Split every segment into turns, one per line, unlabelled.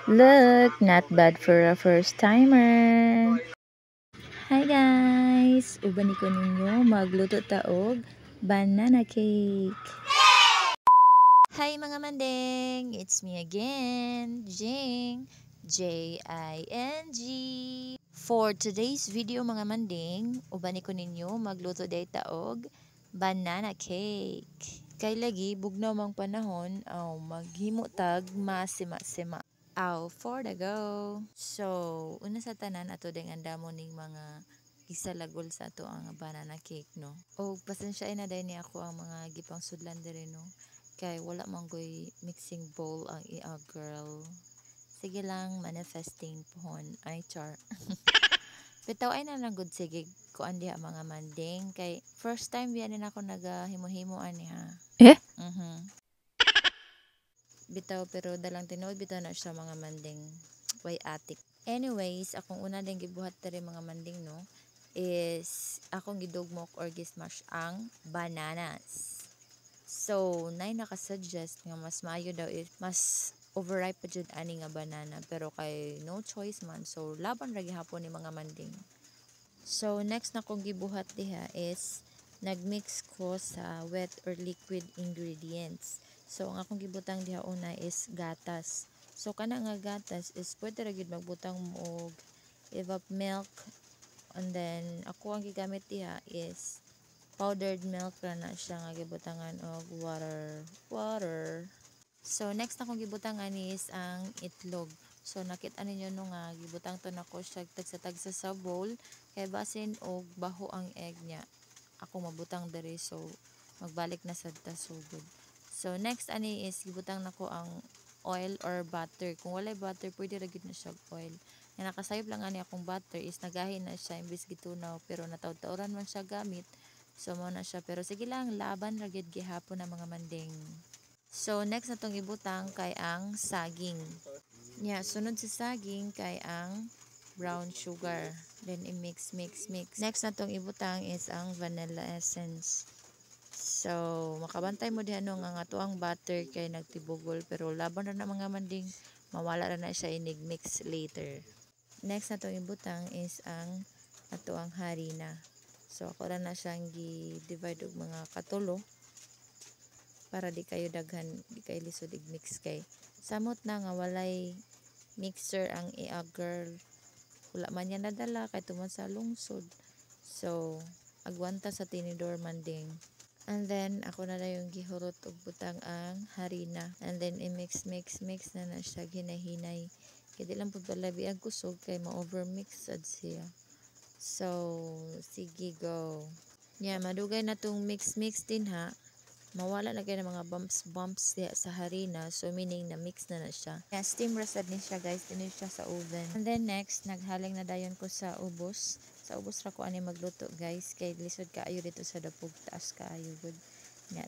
Look, not bad for a first timer. Hi guys! Ubani ko ninyo magluto taog banana cake. Hi mga mandeng! It's me again, Jing. Jing. For today's video mga mandeng, ubani ko ninyo magluto day taog banana cake. Kay lagi bugnaw mang panahon, maghimo tag masima-sima. For the go. So, una sa tanan ato ding andamo ning mga gisalagol sa ato ang banana cake no. O pasensya na dai ni ako ang mga gipang sudlan diri no. Kay wala man goy mixing bowl ang girl. Sige lang manifesting pohon ay char. Bitaw ay na lang gud sige kuan diha mga manding kay first time biya na ako nagahimo-himo ani ha. Bitaw pero dalang tinuod bitaw na siya mga manding way atik. Anyways, akong una din gibuhat diri mga manding no is akong gidugmok or gismash ang bananas. So, nay nakasuggest nga mas maayo daw if mas overripe pa jud ani nga banana pero kay no choice man so laban ra gihapon ni mga manding. So, next na kong gibuhat diha is nagmix ko sa wet or liquid ingredients. So, ang akong gibutang diha una is gatas. So, kana nga gatas is pwede ra gid magbutang mo og evap milk. And then, ako ang gigamit diha is powdered milk ra na siya nga gibutangan og water. So, next na kong gibutangan is ang itlog. So, nakita ninyo no nga, gibutang to na ko siya tagsa-tagsa sa bowl. Kay basin og baho ang egg niya. Ako mabutang diri so, magbalik na sa tasugod. So, next ani is gibutang nako ang oil or butter. Kung walay butter, pwede ra gyud na siya oil. Nga nakasayop lang ani akong butter is nagahin na siya imbis gitunaw pero nataw-tawran man siya gamit. So, mo na siya. Pero sige lang, laban ra gyud gihapon na mga manding. So, next na tong ibutang kay ang saging. Sunod sa saging kay ang brown sugar. Then, i-mix. Next na tong ibutang is ang vanilla essence. So, makabantay mo diha no nga ato ang butter kay nagtibugol pero laban ra na mga manding mawala ra na siya inig-mix later. Next na tong ibutang is ang ato ang harina. So, ako ra na siyang gi-divide og mga katulo para di kayo daghan, di kayo lisod i-mix kay. Samot na nga walay mixer ang girl. Wala man yan nadala kay tuman sa lungsod. So, agwanta sa tinidor manding. And then, ako na yung gihurot og butang ang harina. And then, i-mix na na siya, hinay-hinay. Kaya di lang po palabi ang kusog kay ma-overmix sad siya. So, sige go. Madugay na tong mix din ha. Mawala na kayo ng mga bumps diya sa harina. So, meaning na mix na siya. Steam roasted ni siya guys. Tinid siya sa oven. And then next, naghaling na dayon ko sa ubos. Sa ubos ra ko ani magluto guys. Kay lisod kaayo dito sa dapog. Taas kaayo good.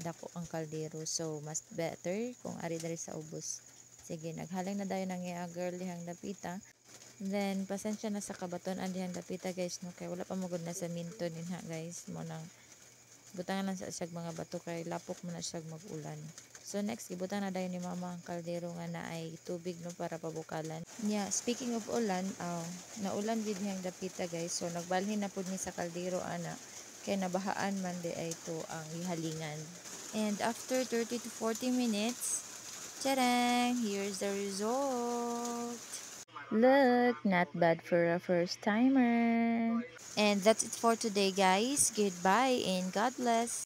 Dako ang kaldero. So, mas better kung ari dari sa ubos. Sige, naghaling na dayon ang girl dihang dapita. Then, pasensya na sa kabaton ang dihang dapita guys. No? Kay wala pa magod na sa minto din ha guys. Mo nang butangan lang sa siyag mga bato kay lapok mo na siyag mag-ulan. So next, ibutang na dayon ni mama ang kaldero nga na ay tubig no para pabukalan. Speaking of ulan, naulan gid niyang dapita guys. So nagbalhin na pud ni sa kaldero ana kay nabahaan man di ay to ang ihalingan. And after 30 to 40 minutes, tadang! Here's the result. Look, not bad for a first timer. And that's it for today guys. Goodbye and God bless.